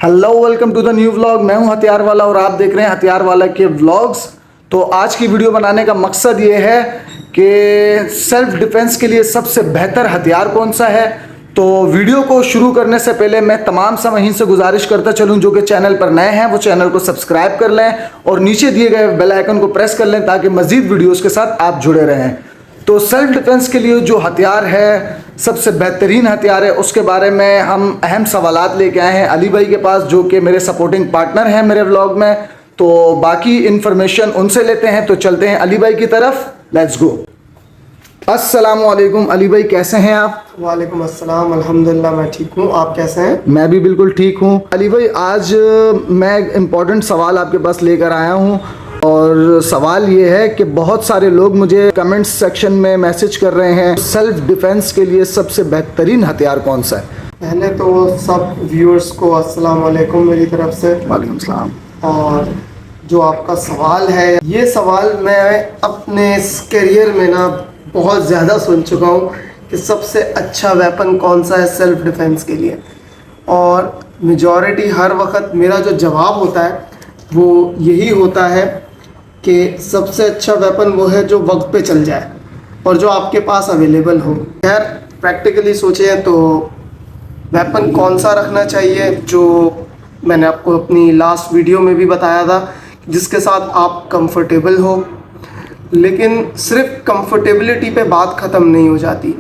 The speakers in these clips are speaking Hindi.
Hello, welcome to the new vlog. मैं हूं हथियार वाला और आप देख रहे हैं हथियार वाला के व्लॉग्स। तो आज की वीडियो बनाने का मकसद ये है कि सेल्फ डिफेंस के लिए सबसे बेहतर हथियार कौन सा है। तो वीडियो को शुरू करने से पहले मैं तमाम सामीन से गुजारिश करता चलूं जो कि चैनल पर नए हैं वो चैनल को सब्सक्राइब कर लें और नीचे दिए गए बेल आइकन को प्रेस कर लें ताकि मजीद वीडियोस के साथ आप जुड़े रहें। तो सेल्फ डिफेंस के लिए जो हथियार है, सबसे बेहतरीन हथियार है, उसके बारे में हम अहम सवालात लेके आए हैं अली भाई के पास जो कि मेरे सपोर्टिंग पार्टनर हैं मेरे व्लॉग में। तो बाकी इन्फॉर्मेशन उनसे लेते हैं। तो चलते हैं अली भाई की तरफ, लेट्स गो। अस्सलाम वालेकुम अली भाई, कैसे हैं आप? वालेकुम अस्सलाम, अल्हम्दुलिल्लाह मैं ठीक हूँ। आप कैसे हैं? मैं भी बिल्कुल ठीक हूँ। अली भाई, आज मैं एक इम्पॉर्टेंट सवाल आपके पास लेकर आया हूँ और सवाल ये है कि बहुत सारे लोग मुझे कमेंट्स सेक्शन में मैसेज कर रहे हैं सेल्फ डिफेंस के लिए सबसे बेहतरीन हथियार कौन सा है। पहले तो सब व्यूअर्स को अस्सलाम वालेकुम मेरी तरफ से। वालेकुम सलाम। और जो आपका सवाल है, ये सवाल मैं अपने करियर में ना बहुत ज़्यादा सुन चुका हूँ कि सबसे अच्छा वेपन कौन सा है सेल्फ डिफेंस के लिए। और मेजॉरिटी हर वक्त मेरा जो जवाब होता है वो यही होता है कि सबसे अच्छा वेपन वो है जो वक्त पे चल जाए और जो आपके पास अवेलेबल हो। खैर, प्रैक्टिकली सोचें तो वेपन कौन सा रखना चाहिए, जो मैंने आपको अपनी लास्ट वीडियो में भी बताया था, जिसके साथ आप कंफर्टेबल हो। लेकिन सिर्फ कंफर्टेबिलिटी पे बात ख़त्म नहीं हो जाती।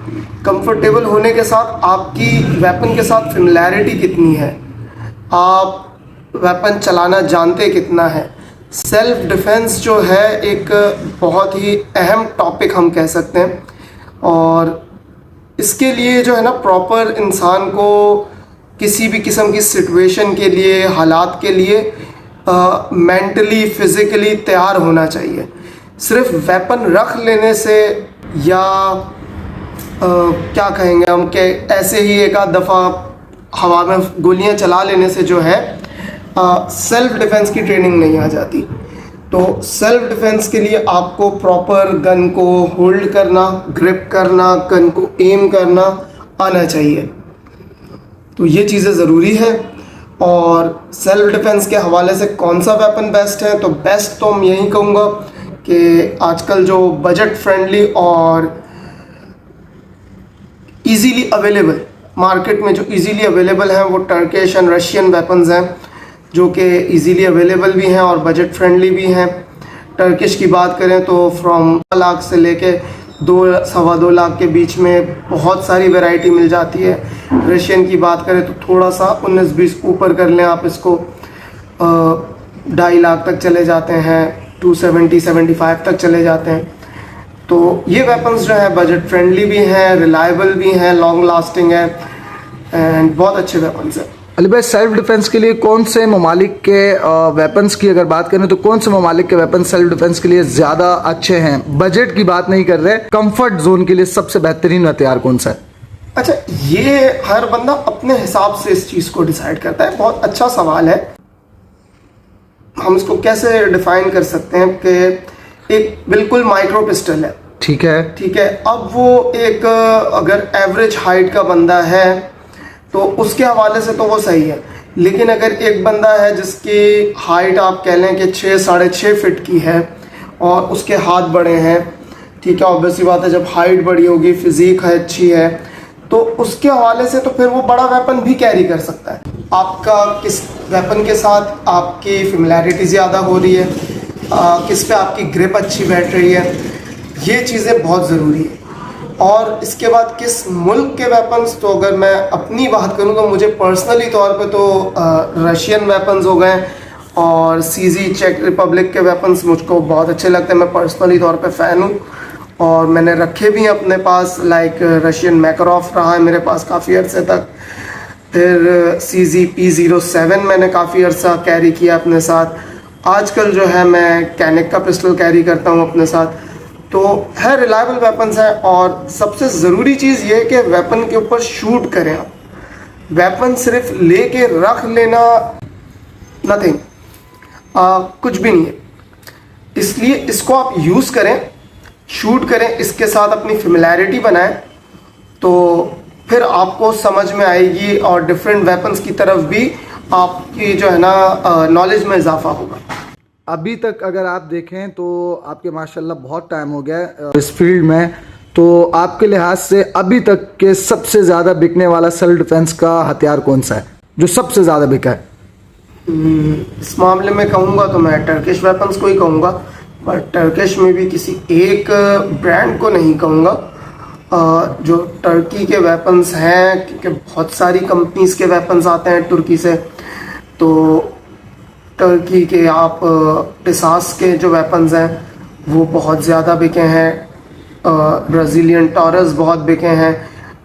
कंफर्टेबल होने के साथ आपकी वेपन के साथ फेमिलैरिटी कितनी है, आप वेपन चलाना जानते कितना है। सेल्फ डिफेंस जो है एक बहुत ही अहम टॉपिक हम कह सकते हैं। और इसके लिए जो है ना, प्रॉपर इंसान को किसी भी किस्म की सिचुएशन के लिए, हालात के लिए मेंटली फिज़िकली तैयार होना चाहिए। सिर्फ वेपन रख लेने से या क्या कहेंगे हम कि ऐसे ही एक आध दफ़ा हवा में गोलियां चला लेने से जो है सेल्फ डिफेंस की ट्रेनिंग नहीं आ जाती। तो सेल्फ डिफेंस के लिए आपको प्रॉपर गन को होल्ड करना, ग्रिप करना, गन को एम करना आना चाहिए। तो ये चीज़ें ज़रूरी है। और सेल्फ डिफेंस के हवाले से कौन सा वेपन बेस्ट है, तो बेस्ट तो मैं यही कहूँगा कि आजकल जो बजट फ्रेंडली और इजीली अवेलेबल मार्केट में जो इजीली अवेलेबल हैं वो टर्किश एंड रशियन वेपन्स हैं, जो कि इजीली अवेलेबल भी हैं और बजट फ्रेंडली भी हैं। टर्किश की बात करें तो फ्रॉम लाख से लेके 2-2.25 लाख के बीच में बहुत सारी वैरायटी मिल जाती है। रशियन की बात करें तो थोड़ा सा 19-20 ऊपर कर लें आप इसको, 2.5 लाख तक चले जाते हैं, 270-75 तक चले जाते हैं। तो ये वेपन्स जो है बजट फ्रेंडली भी हैं, रिलायबल भी हैं, लॉन्ग लास्टिंग है एंड बहुत अच्छे वेपन्स हैं। अली भाई, सेल्फ डिफेंस के लिए कौन से ममालिक के वेपन्स की अगर बात करें तो कौन से ममालिक के वेपन सेल्फ डिफेंस के लिए ज़्यादा अच्छे हैं? बजट की बात नहीं कर रहे, कंफर्ट जोन के लिए सबसे बेहतरीन हथियार कौन सा है? अच्छा, ये हर बंदा अपने हिसाब से इस चीज़ को डिसाइड करता है। बहुत अच्छा सवाल है। हम इसको कैसे डिफाइन कर सकते हैं कि एक बिल्कुल माइक्रो पिस्टल है, ठीक है। ठीक है। अब वो एक अगर एवरेज हाइट का बंदा है तो उसके हवाले से तो वो सही है। लेकिन अगर एक बंदा है जिसकी हाइट आप कह लें कि 6-6.5 फीट की है और उसके हाथ बड़े हैं, ठीक है, ऑब्वियसली बात है, जब हाइट बड़ी होगी, फिजिक है, अच्छी है, तो उसके हवाले से तो फिर वो बड़ा वेपन भी कैरी कर सकता है। आपका किस वेपन के साथ आपकी फेमिलैरिटी ज़्यादा हो रही है, किस पे आपकी ग्रिप अच्छी बैठ रही है, ये चीज़ें बहुत ज़रूरी है। और इसके बाद किस मुल्क के वेपन्स, तो अगर मैं अपनी बात करूँ तो मुझे पर्सनली तौर पे तो रशियन वेपन्स हो गए और सीजी चेक रिपब्लिक के वेपन्स मुझको बहुत अच्छे लगते हैं। मैं पर्सनली तौर पे फ़ैन हूँ और मैंने रखे भी हैं अपने पास। लाइक रशियन मैकरॉफ रहा है मेरे पास काफ़ी अर्से तक। फिर सीजी P07 मैंने काफ़ी अर्सा कैरी किया अपने साथ। आजकल जो है मैं कैनिक का पिस्टल कैरी करता हूँ अपने साथ। तो है, रिलायबल वेपन्स हैं। और सबसे ज़रूरी चीज़ ये है कि वेपन के ऊपर शूट करें आप। वेपन सिर्फ लेके रख लेना नथिंग, कुछ भी नहीं है। इसलिए इसको आप यूज़ करें, शूट करें, इसके साथ अपनी फेमिलैरिटी बनाएं, तो फिर आपको समझ में आएगी और डिफरेंट वेपन्स की तरफ भी आपकी जो है ना नॉलेज में इजाफा होगा। अभी तक अगर आप देखें तो आपके माशाल्लाह बहुत टाइम हो गया है इस फील्ड में, तो आपके लिहाज से अभी तक के सबसे ज़्यादा बिकने वाला सेल्फ डिफेंस का हथियार कौन सा है जो सबसे ज़्यादा बिका है? इस मामले में कहूँगा तो मैं टर्किश वेपन्स को ही कहूँगा, बट टर्किश में भी किसी एक ब्रांड को नहीं कहूँगा। जो टर्की के वेपन्स हैं, क्योंकि बहुत सारी कंपनीज के वेपन्स आते हैं तुर्की से, तो टर्की के आप टिसास के जो वेपन्स हैं वो बहुत ज़्यादा बिके हैं। ब्राज़ीलियन टॉरस बहुत बिके हैं,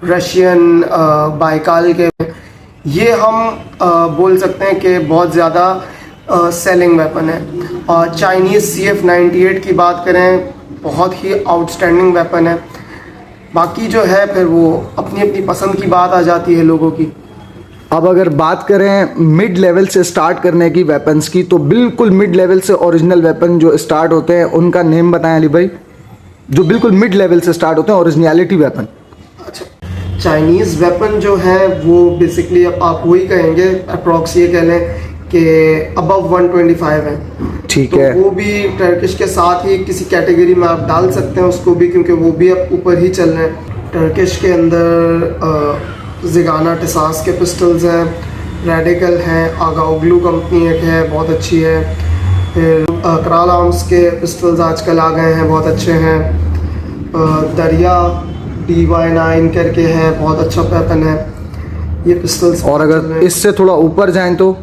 रशियन बाइकाल के, ये हम बोल सकते हैं कि बहुत ज़्यादा सेलिंग वेपन है। और चाइनीज़ CF98 की बात करें, बहुत ही आउटस्टैंडिंग वेपन है। बाकी जो है फिर वो अपनी अपनी पसंद की बात आ जाती है लोगों की। अब अगर बात करें मिड लेवल से स्टार्ट करने की वेपन्स की, तो बिल्कुल मिड लेवल से ओरिजिनल वेपन जो स्टार्ट होते हैं उनका नेम बताएं अली भाई, जो बिल्कुल मिड लेवल से स्टार्ट होते हैं ओरिजिनलिटी वेपन। अच्छा, चाइनीज़ वेपन जो है वो बेसिकली आप वही कहेंगे, अप्रॉक्स ये कह लें कि अबव 125 है। ठीक तो है, वो भी टर्किश के साथ ही किसी कैटेगरी में आप डाल सकते हैं उसको भी, क्योंकि वो भी अब ऊपर ही चल रहे हैं। टर्किश के अंदर ज़िगाना टिसास के पिस्टल्स हैं, रेडिकल हैं, आगाओग्लू कंपनी एक है बहुत अच्छी है, फिर कराल आर्म्स के पिस्टल्स आजकल आ गए हैं बहुत अच्छे हैं। दरिया DY9 करके है, बहुत अच्छा वेपन है ये पिस्टल्स। और अगर इससे थोड़ा ऊपर जाएं तो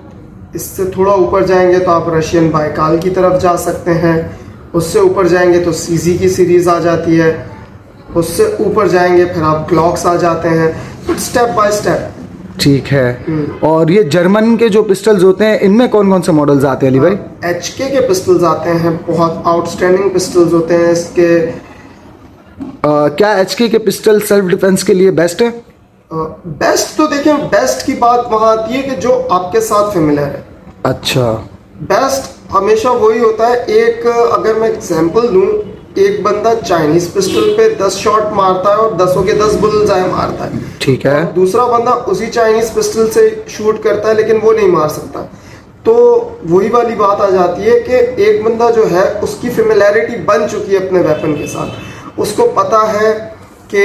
इससे थोड़ा ऊपर जाएंगे तो आप रशियन बाइकाल की तरफ जा सकते हैं। उससे ऊपर जाएंगे तो CZ की सीरीज़ आ जाती है। उससे ऊपर जाएंगे फिर आप ग्लॉक्स आ जाते हैं, तो स्टेप बाय स्टेप। ठीक है। और ये जर्मन के जो पिस्टल्स होते हैं इनमें कौन कौन से मॉडल्स आते हैं अली भाई? HK के पिस्टल्स आते हैं, बहुत आउटस्टैंडिंग पिस्टल्स होते हैं इसके। क्या HK के पिस्टल सेल्फ डिफेंस के लिए बेस्ट है? बेस्ट तो देखिए, बेस्ट की बात वहाँ आती है कि जो आपके साथ फेमिलियर है। अच्छा, बेस्ट हमेशा वही होता है। एक अगर मैं एग्जांपल दूं, एक बंदा चाइनीज पिस्टल पे 10 शॉट मारता है और 10 के 10 बुलजाय मारता है। ठीक है। और दूसरा बंदा उसी चाइनीज पिस्टल से शूट करता है लेकिन वो नहीं मार सकता। तो वही वाली बात आ जाती है कि एक बंदा जो है उसकी फेमिलियरिटी बन चुकी है अपने वेपन के साथ, उसको पता है कि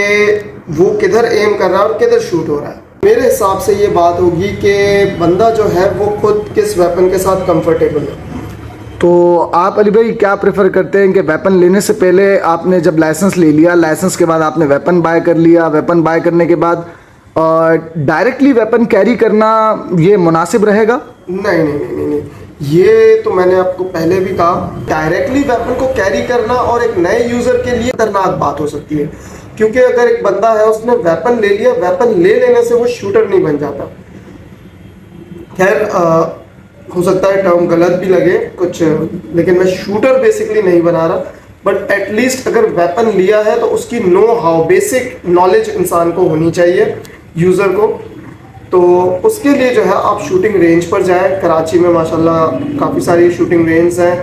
वो किधर एम कर रहा है और किधर शूट हो रहा है। मेरे हिसाब से ये बात होगी कि बंदा जो है वो खुद किस वेपन के साथ कंफर्टेबल है। तो आप अली भाई क्या प्रेफर करते हैं कि वेपन लेने से पहले आपने जब लाइसेंस ले लिया, लाइसेंस के बाद आपने वेपन बाय कर लिया, वेपन बाय करने के बाद डायरेक्टली वेपन कैरी करना ये मुनासिब रहेगा? नहीं नहीं नहीं नहीं नहीं, ये तो मैंने आपको पहले भी कहा, डायरेक्टली वेपन को कैरी करना और एक नए यूजर के लिए खतरनाक बात हो सकती है। क्योंकि अगर एक बंदा है उसने वेपन ले लिया, वेपन ले लेने से वो शूटर नहीं बन जाता। खैर हो सकता है टर्म गलत भी लगे कुछ, लेकिन मैं शूटर बेसिकली नहीं बना रहा, बट एटलीस्ट अगर वेपन लिया है तो उसकी नो हाउ बेसिक नॉलेज इंसान को होनी चाहिए, यूज़र को। तो उसके लिए जो है आप शूटिंग रेंज पर जाएं। कराची में माशाल्लाह काफ़ी सारी शूटिंग रेंज हैं,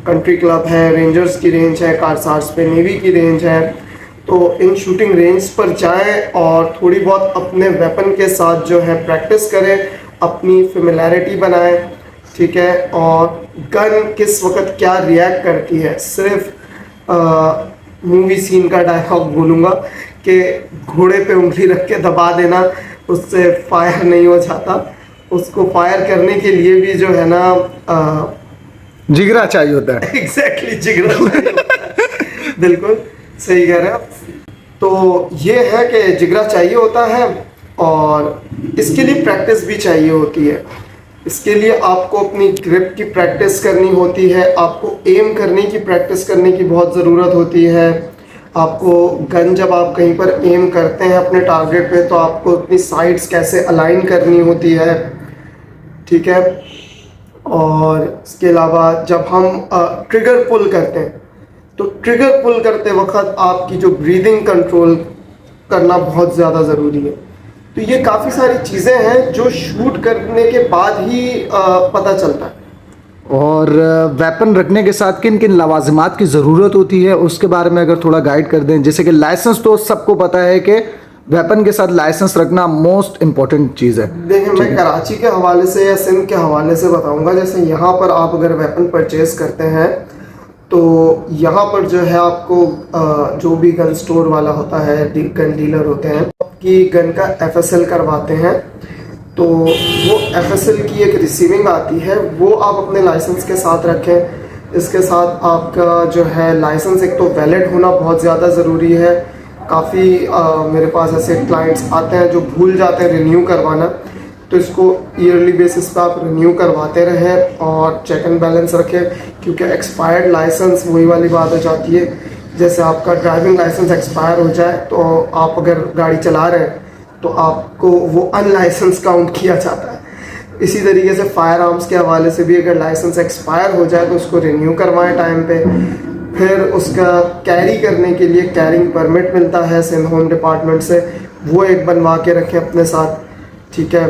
कंट्री क्लब है, रेंजर्स की रेंज है, कारसार्स पे नेवी की रेंज है। तो इन शूटिंग रेंज पर जाएं और थोड़ी बहुत अपने वेपन के साथ जो है प्रैक्टिस करें, अपनी फेमिलियरिटी बनाएं, ठीक है। और गन किस वक्त क्या रिएक्ट करती है, सिर्फ मूवी सीन का डायलॉग बोलूँगा कि घोड़े पे उंगली रख के दबा देना, उससे फायर नहीं हो जाता। उसको फायर करने के लिए भी जो है ना जिगरा चाहिए होता है। एग्जैक्टली जिगरा चाहिए होता है। बिल्कुल सही कह रहे हैं आप। तो ये है कि जिगरा चाहिए होता है और इसके लिए प्रैक्टिस भी चाहिए होती है। इसके लिए आपको अपनी ग्रिप की प्रैक्टिस करनी होती है, आपको एम करने की प्रैक्टिस करने की बहुत ज़रूरत होती है। आपको गन जब आप कहीं पर एम करते हैं अपने टारगेट पे, तो आपको अपनी साइड्स कैसे अलाइन करनी होती है, ठीक है। और इसके अलावा जब हम ट्रिगर पुल करते हैं, तो ट्रिगर पुल करते वक्त आपकी जो ब्रीदिंग कंट्रोल करना बहुत ज़्यादा ज़रूरी है। तो ये काफ़ी सारी चीज़ें हैं जो शूट करने के बाद ही पता चलता है। और वेपन रखने के साथ किन किन लवाजमात की ज़रूरत होती है उसके बारे में अगर थोड़ा गाइड कर दें। जैसे कि लाइसेंस तो सबको पता है कि वेपन के साथ लाइसेंस रखना मोस्ट इम्पोर्टेंट चीज़ है। देखिए, मैं कराची के हवाले से या सिंध के हवाले से बताऊंगा। जैसे यहाँ पर आप अगर वेपन परचेज करते हैं तो यहाँ पर जो है आपको जो भी गन स्टोर वाला होता है, गन डीलर होते हैं, कि गन का FSL करवाते हैं। तो वो FSL की एक रिसीविंग आती है, वो आप अपने लाइसेंस के साथ रखें। इसके साथ आपका जो है लाइसेंस एक तो वैलिड होना बहुत ज़्यादा ज़रूरी है। काफ़ी मेरे पास ऐसे क्लाइंट्स आते हैं जो भूल जाते हैं रिन्यू करवाना, तो इसको ईयरली बेसिस पे आप रिन्यू करवाते रहें और चेक एंड बैलेंस रखें, क्योंकि एक्सपायर्ड लाइसेंस वही वाली बात हो जाती है। जैसे आपका ड्राइविंग लाइसेंस एक्सपायर हो जाए तो आप अगर गाड़ी चला रहे हैं तो आपको वो अनलाइसेंस काउंट किया जाता है। इसी तरीके से फायर आर्म्स के हवाले से भी अगर लाइसेंस एक्सपायर हो जाए तो उसको रिन्यू करवाएं टाइम पे। फिर उसका कैरी करने के लिए कैरिंग परमिट मिलता है सिंध होम डिपार्टमेंट से, वो एक बनवा के रखें अपने साथ, ठीक है।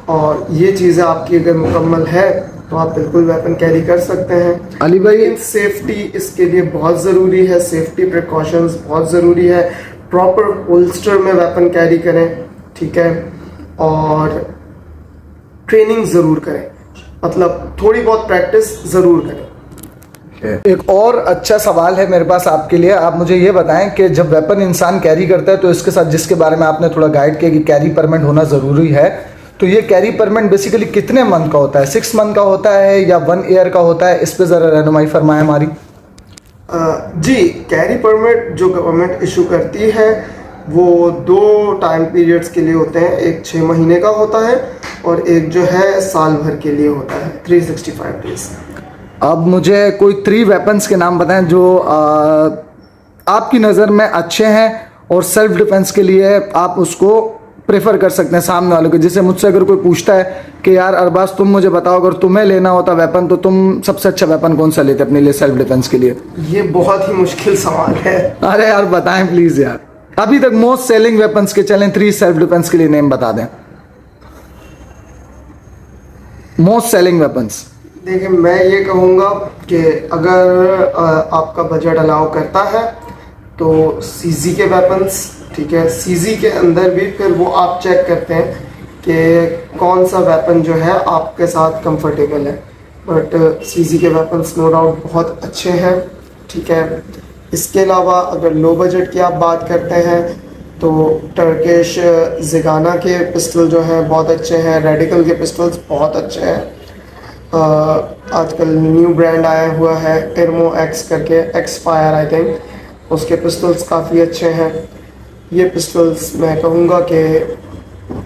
और ये चीज़ें आपकी अगर मुकम्मल है तो आप बिल्कुल वेपन कैरी कर सकते हैं। अली भाई, सेफ्टी इसके लिए बहुत ज़रूरी है, सेफ्टी प्रिकॉशंस बहुत ज़रूरी है। प्रॉपर होल्स्टर में वेपन कैरी करें, ठीक है, और ट्रेनिंग ज़रूर करें, मतलब थोड़ी बहुत प्रैक्टिस ज़रूर करें। एक और अच्छा सवाल है मेरे पास आपके लिए। आप मुझे ये बताएं कि जब वेपन इंसान कैरी करता है तो इसके साथ, जिसके बारे में आपने थोड़ा गाइड किया कि कैरी परमिट होना ज़रूरी है, तो ये कैरी परमिट बेसिकली कितने मंथ का होता है? 6 मंथ का होता है या 1 ईयर का होता है? इस पे ज़रा रहनुमाई फरमाएं हमारी। जी, कैरी परमिट जो गवर्नमेंट इशू करती है वो 2 टाइम पीरियड्स के लिए होते हैं। एक 6 महीने का होता है और एक जो है साल भर के लिए होता है, 365 डेज। अब मुझे कोई 3 वेपन्स के नाम बताएं जो आपकी नज़र में अच्छे हैं और सेल्फ डिफेंस के लिए आप उसको प्रेफर कर सकते हैं सामने वालों को। जैसे मुझसे अगर कोई पूछता है कि यार अरबाज तुम मुझे बताओ, अगर तुम्हें लेना होता वेपन तो तुम सबसे अच्छा वेपन कौन सा लेते अपने लिए सेल्फ डिफेंस के लिए? ये बहुत ही मुश्किल सवाल है। अरे यार बताएं प्लीज यार। अभी तक मोस्ट सेलिंग वेपन्स के चलें 3 सेल्फ डिफेंस के लिए नेम बता दें, मोस्ट सेलिंग वेपन्स। देखिए, मैं ये कहूँगा कि अगर आपका बजट अलाउ करता है तो CZ के वेपन्स, ठीक है। CZ के अंदर भी फिर वो आप चेक करते हैं कि कौन सा वेपन जो है आपके साथ कंफर्टेबल है, बट CZ के वेपन्स नो डाउट बहुत अच्छे हैं, ठीक है। इसके अलावा अगर लो बजट की आप बात करते हैं तो टर्किश ज़िगाना के पिस्टल जो हैं बहुत अच्छे हैं, रेडिकल के पिस्टल्स बहुत अच्छे हैं। आजकल न्यू ब्रांड आया हुआ है एर्मो एक्स करके, एक्सपायर आई थिंक, उसके पिस्टल्स काफ़ी अच्छे हैं। ये पिस्टल्स मैं कहूँगा कि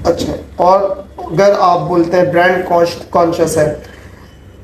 अच्छे हैं। और अगर आप बोलते हैं ब्रांड कॉन्शियस है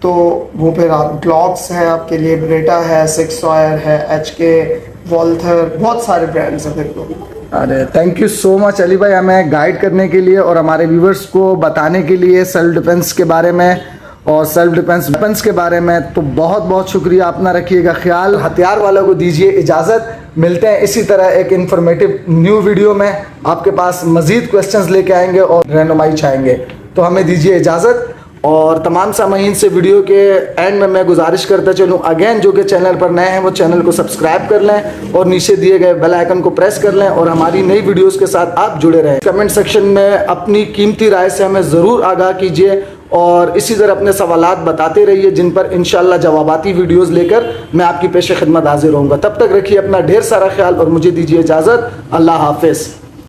तो वो फिर आप ग्लॉक्स हैं आपके लिए, ब्रेटा है, सिक्सवायर है, HK, वॉल्थर, बहुत सारे ब्रांड्स हैं फिर तो। अरे thank you so much Ali भाई, हमें गाइड करने के लिए और हमारे व्यूवर्स को बताने के लिए सेल्फ डिफेंस के बारे में और सेल्फ डिफेंस वेपन्स के बारे में। तो बहुत बहुत शुक्रिया, अपना रखिएगा ख्याल। हथियार वालों को दीजिए इजाज़त, मिलते हैं इसी तरह एक इन्फॉर्मेटिव न्यू वीडियो में। आपके पास मज़ीद क्वेश्चंस लेके आएंगे और रहनुमाई चाहेंगे, तो हमें दीजिए इजाज़त। और तमाम सामीन से वीडियो के एंड में मैं गुजारिश करता चलूँ अगेन, जो कि चैनल पर नए हैं वो चैनल को सब्सक्राइब कर लें और नीचे दिए गए बेल आइकन को प्रेस कर लें और हमारी नई वीडियोस के साथ आप जुड़े रहें। कमेंट सेक्शन में अपनी कीमती राय से हमें ज़रूर आगाह कीजिए और इसी तरह अपने सवालात बताते रहिए, जिन पर इंशाल्लाह जवाबाती वीडियोज़ लेकर मैं आपकी पेश खिदमत हाजिर रहूँगा। तब तक रखिए अपना ढेर सारा ख्याल और मुझे दीजिए इजाज़त। अल्लाह हाफिज़।